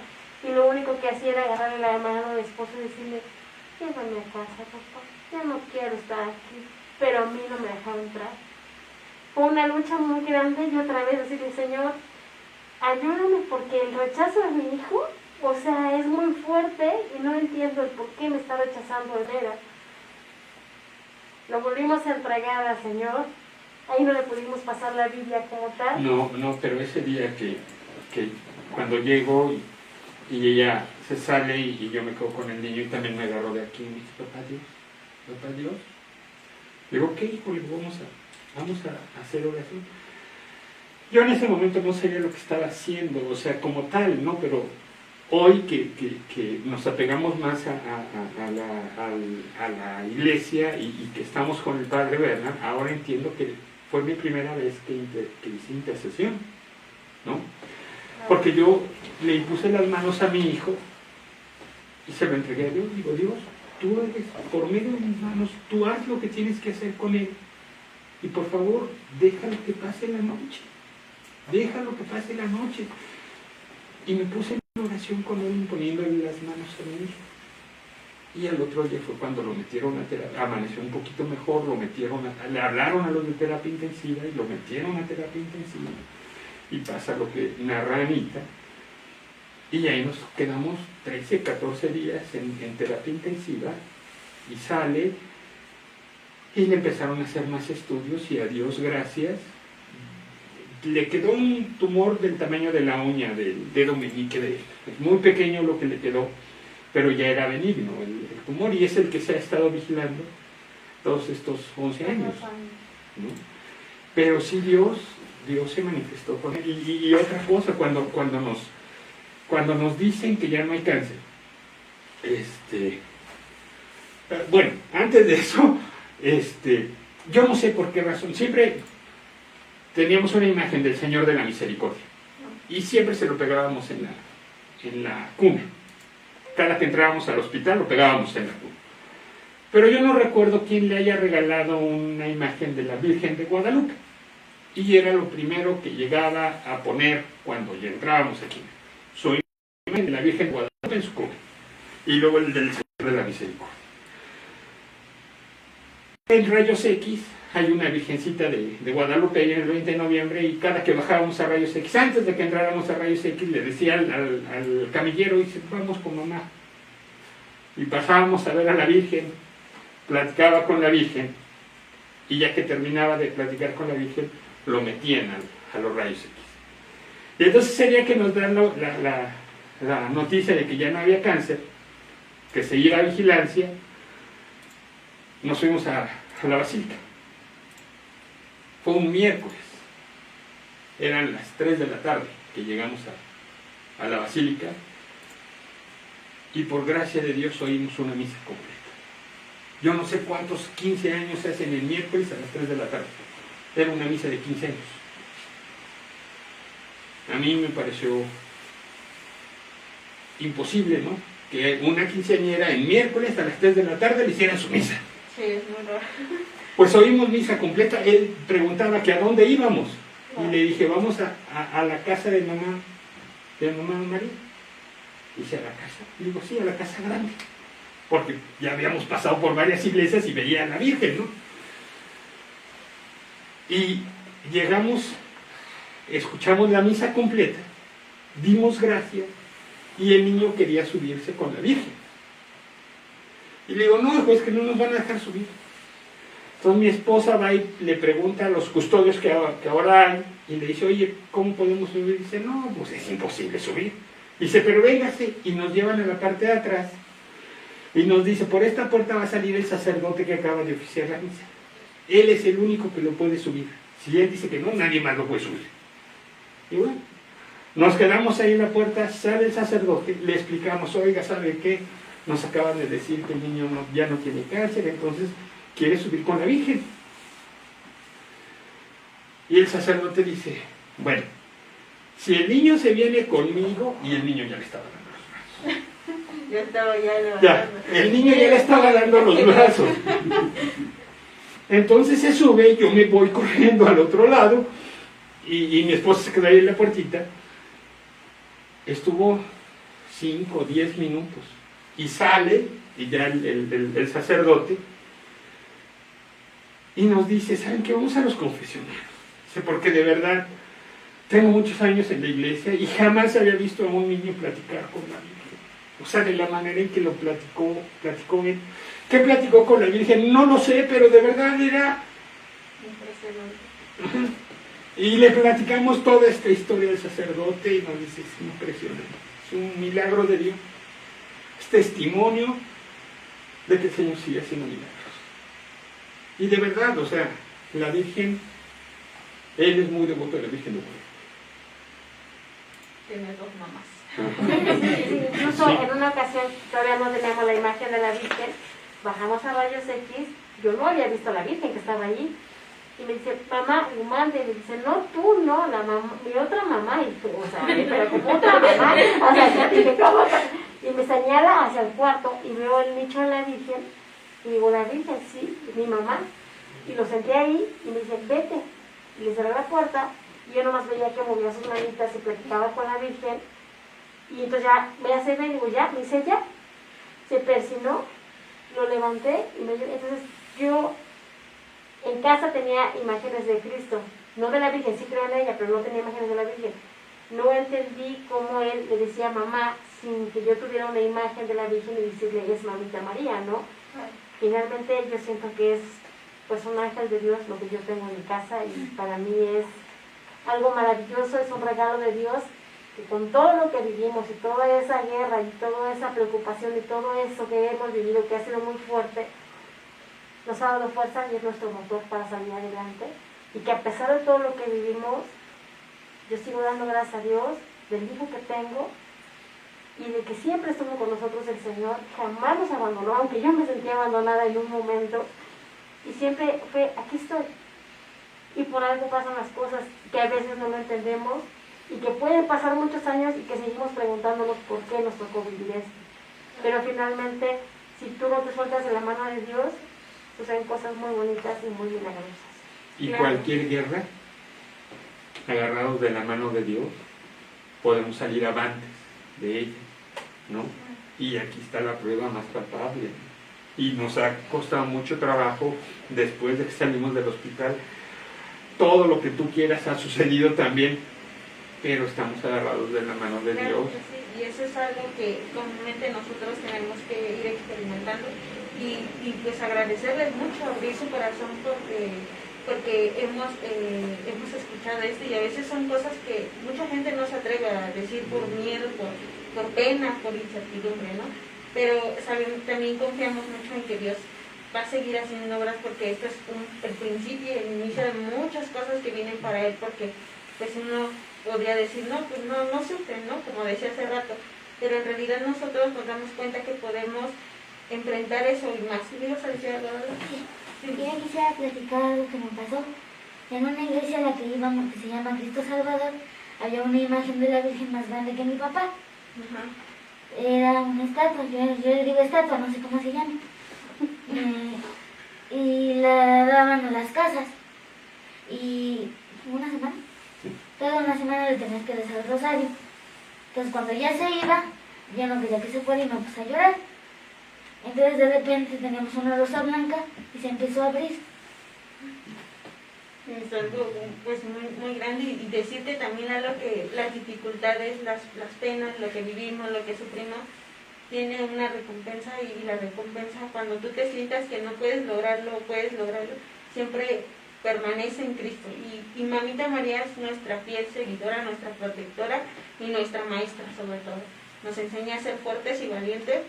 Y lo único que hacía era agarrarle la mano a mi esposo y decirle, llévame a casa, papá, ya no quiero estar aquí. Pero a mí no me dejaron entrar. Fue una lucha muy grande y otra vez decirle, Señor, ayúdame porque el rechazo de mi hijo, o sea, es muy fuerte y no entiendo el por qué me está rechazando de veras. Lo volvimos a entregar al Señor, ahí no le pudimos pasar la Biblia como tal. No, pero ese día que cuando llego y ella se sale y yo me quedo con el niño y también me agarro de aquí y me dice, papá Dios. Le digo, ¿qué hijo? Le digo, vamos a hacer oración. Yo en ese momento no sabía lo que estaba haciendo, o sea, como tal, ¿no? Pero hoy que nos apegamos más a la iglesia y que estamos con el Padre Bernard, ahora entiendo que fue mi primera vez que hice intercesión, ¿no? Porque yo le impuse las manos a mi hijo y se lo entregué a Dios. Digo, Dios, tú eres, por medio de mis manos, tú haz lo que tienes que hacer con él. Y por favor, déjalo que pase la noche. Déjalo que pase la noche. Y me puse en oración con él, poniéndole las manos a mi hijo. Y al otro día fue cuando lo metieron a terapia, amaneció un poquito mejor, le hablaron a los de terapia intensiva y lo metieron a terapia intensiva. Y pasa lo que narra Anita. Y ahí nos quedamos 13, 14 días en terapia intensiva y sale y le empezaron a hacer más estudios y a Dios gracias. Le quedó un tumor del tamaño de la uña del dedo meñique, es muy pequeño lo que le quedó, pero ya era benigno el tumor y es el que se ha estado vigilando todos estos 11 años, ¿no? Pero sí Dios se manifestó con él. Y otra cosa, cuando nos dicen que ya no hay cáncer, bueno, antes de eso, yo no sé por qué razón, siempre teníamos una imagen del Señor de la Misericordia y siempre se lo pegábamos en la cuna. Cada que entrábamos al hospital lo pegábamos en la cuna. Pero yo no recuerdo quién le haya regalado una imagen de la Virgen de Guadalupe. Y era lo primero que llegaba a poner cuando ya entrábamos aquí. Su imagen de la Virgen de Guadalupe en su cuna. Y luego el del Señor de la Misericordia. En Rayos X hay una virgencita de Guadalupe ahí en el 20 de noviembre y cada que bajábamos a Rayos X, antes de que entráramos a Rayos X, le decía al camillero, dice, vamos con mamá. Y pasábamos a ver a la Virgen, platicaba con la Virgen y ya que terminaba de platicar con la Virgen, lo metían a los Rayos X. Y entonces sería que nos dan la noticia de que ya no había cáncer, que se iba a vigilancia, nos fuimos a la basílica. Fue un miércoles, eran las 3 de la tarde que llegamos a la basílica y por gracia de Dios oímos una misa completa. Yo no sé cuántos 15 años se hacen el miércoles a las 3 de la tarde. Era una misa de 15 años. A mí me pareció imposible, ¿no? Que una quinceañera el miércoles a las 3 de la tarde le hicieran su misa. Sí, es muy raro. Pues oímos misa completa. Él preguntaba que a dónde íbamos. Y le dije, vamos a la casa de mamá María. Dice, ¿a la casa? Y digo, sí, a la casa grande. Porque ya habíamos pasado por varias iglesias y veía a la Virgen, ¿no? Y llegamos, escuchamos la misa completa, dimos gracias y el niño quería subirse con la Virgen. Y le digo, no, pues que no nos van a dejar subir. Entonces mi esposa va y le pregunta a los custodios que ahora hay y le dice, oye, ¿cómo podemos subir? Y dice, no, pues es imposible subir. Dice, pero véngase, y nos llevan a la parte de atrás, y nos dice, por esta puerta va a salir el sacerdote que acaba de oficiar la misa. Él es el único que lo puede subir. Si él dice que no, nadie más lo puede subir. Y bueno, nos quedamos ahí en la puerta, sale el sacerdote, le explicamos, oiga, ¿sabe qué? Nos acaban de decir que el niño ya no tiene cáncer, entonces quiere subir con la Virgen. Y el sacerdote dice, bueno, si el niño se viene conmigo, y el niño ya le estaba dando los brazos. Yo estaba ya Ya, levantando. el niño ya le estaba dando los brazos. Entonces se sube, yo me voy corriendo al otro lado, y mi esposa se queda ahí en la puertita. Estuvo 5 o 10 minutos, y sale, y ya el sacerdote, y nos dice, ¿saben qué? Vamos a los confesionarios. Dice, porque de verdad, tengo muchos años en la iglesia, y jamás había visto a un niño platicar con la Virgen. O sea, de la manera en que lo platicó él. ¿Qué platicó con la Virgen? No lo sé, pero de verdad era... Impresionante. Y le platicamos toda esta historia del sacerdote y nos dice, es impresionante, es un milagro de Dios. Es testimonio de que el Señor sigue haciendo milagros. Y de verdad, o sea, la Virgen, él es muy devoto de la Virgen de Guadalupe. Tiene 2 mamás. Incluso Sí. en una ocasión, todavía no teníamos la imagen de la Virgen, bajamos a Rayos X, yo no había visto a la Virgen que estaba allí, y me dice, mamá, y mande, y me dice, no, tú no, la mamá, mi otra mamá, y tú, o sea, pero como otra mamá, o sea, ya dije, ¿cómo? Y me señala hacia el cuarto, y veo el nicho de la Virgen, y digo, la Virgen, sí, mi mamá, y lo senté ahí, y me dice, vete, y le cerré la puerta, y yo nomás veía que movía sus manitas y platicaba con la Virgen. Y entonces ya me hace ver y digo, ya, me dice ya. Se persinó, lo levanté y me ayudó. Entonces yo en casa tenía imágenes de Cristo, no de la Virgen, sí creo en ella, pero no tenía imágenes de la Virgen. No entendí cómo él le decía mamá sin que yo tuviera una imagen de la Virgen y decirle, es mamita María, ¿no? Finalmente yo siento que es pues un ángel de Dios lo que yo tengo en mi casa y para mí es algo maravilloso, es un regalo de Dios. Y con todo lo que vivimos y toda esa guerra y toda esa preocupación y todo eso que hemos vivido, que ha sido muy fuerte, nos ha dado fuerza y es nuestro motor para salir adelante. Y que a pesar de todo lo que vivimos, yo sigo dando gracias a Dios del hijo que tengo y de que siempre estuvo con nosotros el Señor, jamás nos abandonó, aunque yo me sentía abandonada en un momento, y siempre fue, aquí estoy. Y por algo pasan las cosas que a veces no lo entendemos, y que pueden pasar muchos años y que seguimos preguntándonos por qué nos tocó vivir esto. Pero finalmente, si tú no te sueltas de la mano de Dios, suceden cosas muy bonitas y muy milagrosas. Y Claro. cualquier guerra, agarrados de la mano de Dios, podemos salir avantes de ella, ¿no? Y aquí está la prueba más palpable. Y nos ha costado mucho trabajo después de que salimos del hospital. Todo lo que tú quieras ha sucedido también, pero estamos agarrados de la mano de Claro Dios. que sí, y eso es algo que comúnmente nosotros tenemos que ir experimentando y pues agradecerles mucho, abrir su corazón porque hemos escuchado esto y a veces son cosas que mucha gente no se atreve a decir por miedo, por pena, por incertidumbre, ¿no? Pero también confiamos mucho en que Dios va a seguir haciendo obras porque esto es el principio y el inicio de muchas cosas que vienen para Él, porque pues uno podría decir, no, pues no sufren, ¿no? Como decía hace rato, pero en realidad nosotros nos damos cuenta que podemos enfrentar eso y más. ¿Y ibas a decir algo? Yo quisiera platicar algo que me pasó. En una iglesia a la que íbamos, que se llama Cristo Salvador, había una imagen de la Virgen más grande que mi papá. Ajá. Era una estatua, yo le digo estatua, no sé cómo se llama. Y la daban a las casas. Y una semana, toda una semana le tenías que rezar el rosario. Entonces cuando ya se iba, ya no quería que se fuera y me puse a llorar. Entonces de repente teníamos una rosa blanca y se empezó a abrir. Es algo pues muy grande y decirte también a lo que las dificultades, las penas, lo que vivimos, lo que sufrimos, tiene una recompensa y la recompensa cuando tú te sientas que no puedes lograrlo, siempre permanece en Cristo. Y Mamita María es nuestra fiel seguidora, nuestra protectora y y nuestra maestra sobre todo. Nos enseña a ser fuertes y valientes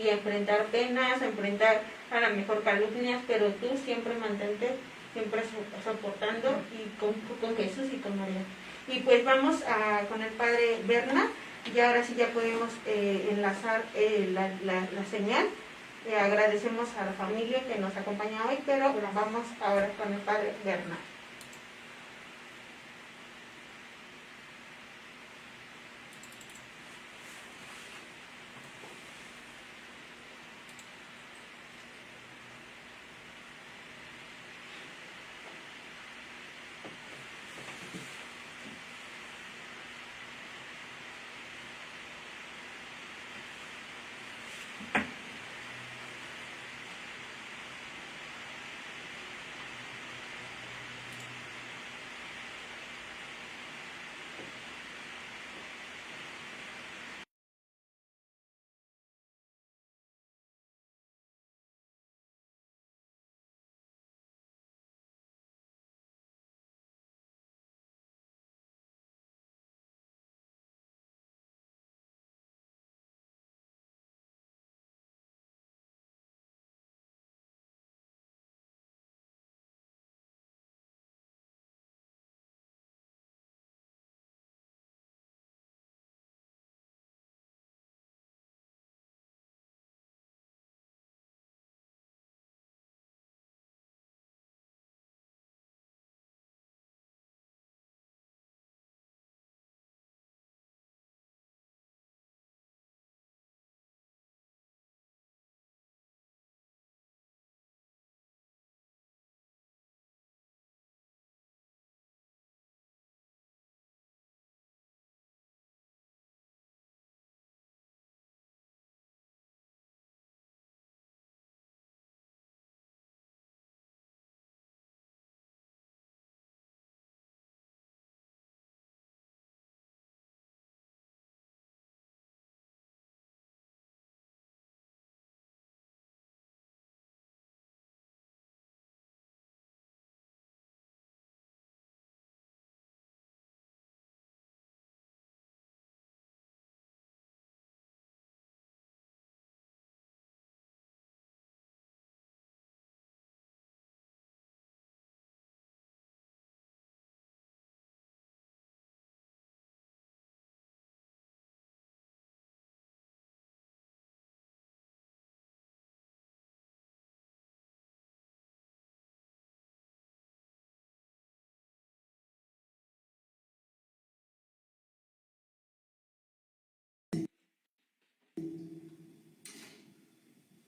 y a enfrentar penas, a enfrentar a lo mejor calumnias, pero tú siempre mantente, siempre soportando y con Jesús y con María. Y pues vamos con el padre Berna, y ahora sí ya podemos enlazar la señal. Agradecemos a la familia que nos acompaña hoy, pero vamos ahora con el padre Berna.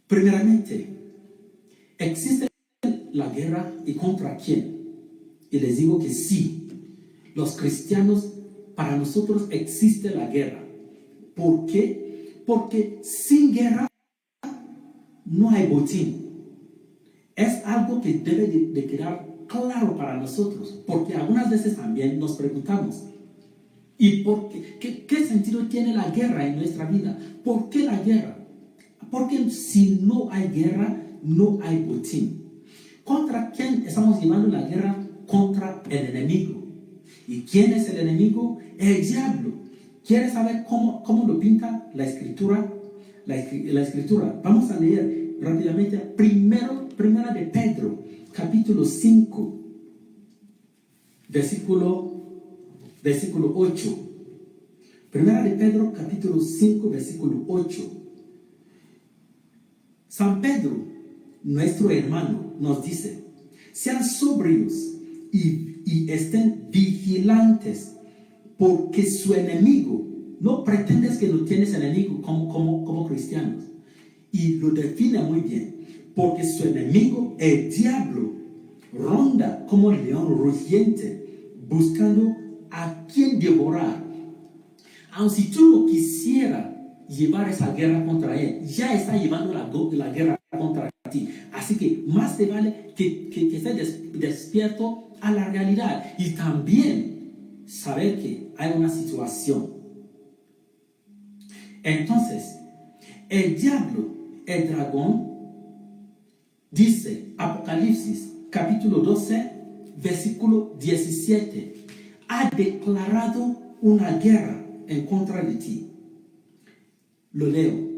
Primeramente, ¿existe la guerra y contra quién? Y les digo que sí, los cristianos, para nosotros existe la guerra. ¿Por qué? Porque sin guerra no hay botín. Es algo que debe de quedar claro para nosotros, porque algunas veces también nos preguntamos, ¿y por qué? ¿Qué sentido tiene la guerra en nuestra vida? ¿Por qué la guerra? Porque si no hay guerra, no hay botín. ¿Contra quién estamos llevando la guerra? Contra el enemigo. ¿Y quién es el enemigo? El diablo. ¿Quieres saber cómo lo pinta la escritura? La escritura. Vamos a leer rápidamente primera de Pedro, capítulo 5, versículo 8. Primera de Pedro, capítulo 5, versículo 8. San Pedro, nuestro hermano, nos dice: sean sobrios y estén vigilantes, porque su enemigo, no pretendes que no tienes enemigo como cristianos, y lo define muy bien, porque su enemigo, el diablo, ronda como león rugiente, buscando a quien devorar. Aun si tú no quisieras llevar esa guerra contra él, ya está llevando la guerra contra ti. Así que más te vale que estés despierto a la realidad y también saber que hay una situación. Entonces, el diablo, el dragón, dice Apocalipsis capítulo 12, versículo 17, ha declarado una guerra. en contra de ti. Lo leo.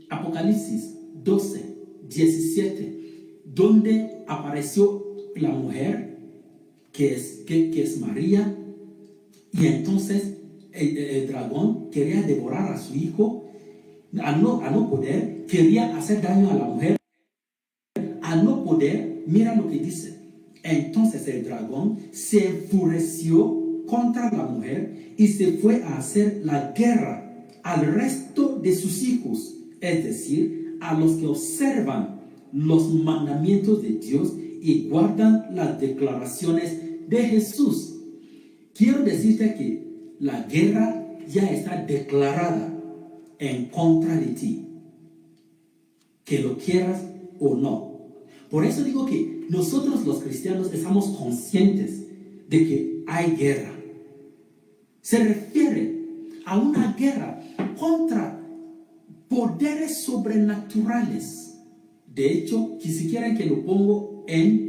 Apocalipsis 12, 17, donde apareció la mujer que es María, y entonces el dragón quería devorar a su hijo. Al no poder, quería hacer daño a la mujer. Al no poder, mira lo que dice. Entonces el dragón se enfureció contra la mujer y se fue a hacer la guerra al resto de sus hijos, es decir, a los que observan los mandamientos de Dios y guardan las declaraciones de Jesús. Quiero decirte que la guerra ya está declarada en contra de ti, que lo quieras o no. Por eso digo que nosotros los cristianos estamos conscientes de que hay guerra. Se refiere a una guerra contra poderes sobrenaturales. De hecho, si quieren que lo pongo en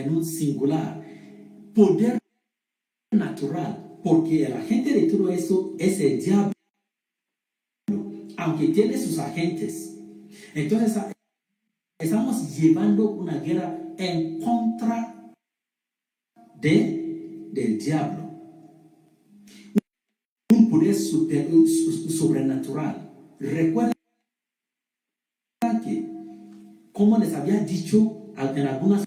un singular, poder natural, porque el agente de todo eso es el diablo, aunque tiene sus agentes. Entonces estamos llevando una guerra en contra del diablo, un poder sobrenatural. Recuerda que, como les había dicho en algunas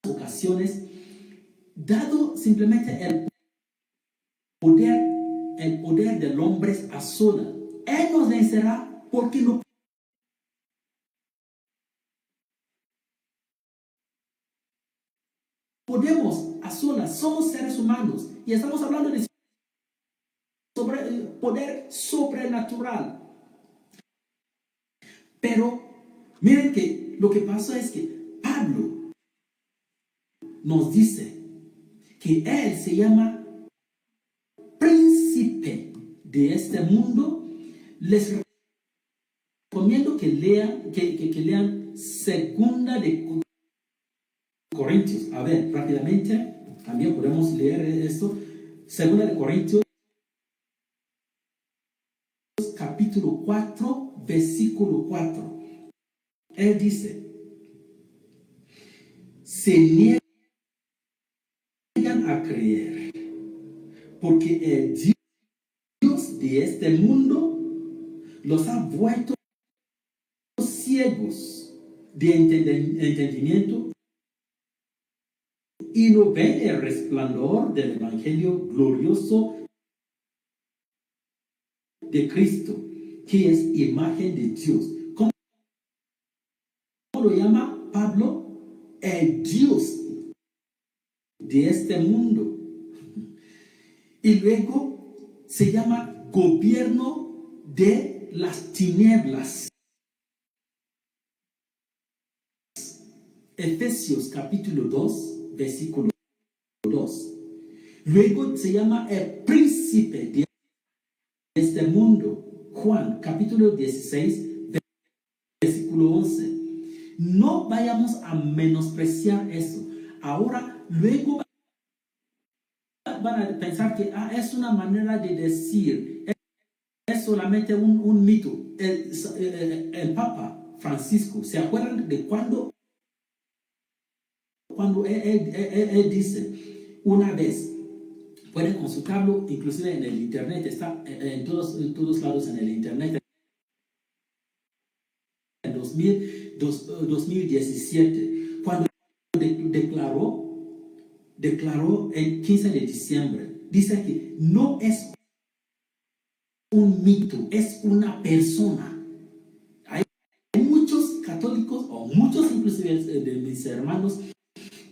ocasiones, dado simplemente el poder del hombre a solas, Él nos vencerá porque no podemos a solas. Somos seres humanos y estamos hablando de poder sobrenatural. Pero miren que lo que pasa es que Pablo nos dice que él se llama príncipe de este mundo. Les recomiendo que lean segunda de Corintios. A ver, rápidamente, también podemos leer esto. Segunda de Corintios, capítulo 4, versículo 4. Él dice: se niegan a creer, porque el Dios de este mundo los ha vuelto ciegos de entendimiento y no ven el resplandor del evangelio glorioso de Cristo, que es imagen de Dios. ¿Cómo lo llama Pablo? El Dios de este mundo. Y luego se llama gobierno de las tinieblas. Efesios capítulo 2, versículo 2. Luego se llama el príncipe de este mundo. Juan capítulo 16, versículo 11. No vayamos a menospreciar eso. Ahora, luego van a pensar que es una manera de decir, es solamente un mito. El Papa Francisco, ¿se acuerdan de cuando él dice una vez? Pueden consultarlo inclusive en el internet, está en todos lados en el internet. En 2017, cuando declaró el 15 de diciembre, dice que no es un mito, es una persona. Hay muchos católicos, o muchos inclusive de mis hermanos,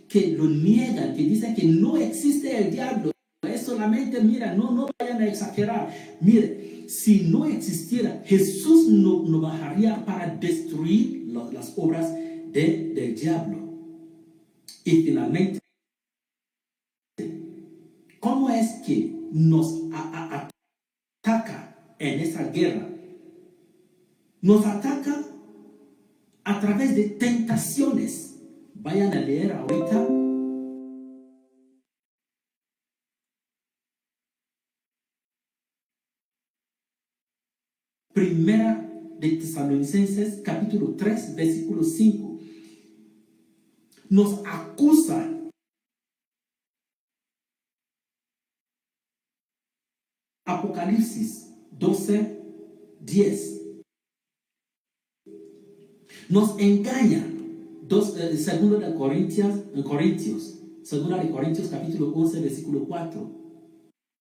que lo niegan, que dicen que no existe el diablo. Es solamente, mira, no vayan a exagerar. Mire, si no existiera, Jesús no bajaría para destruir las obras del diablo. Y finalmente, ¿cómo es que nos ataca en esa guerra? Nos ataca a través de tentaciones. Vayan a leer ahorita. Primera de Tesalonicenses, capítulo 3, versículo 5. Nos acusa Apocalipsis 12, 10. Nos engaña. Segunda de Corintios capítulo 11, versículo 4.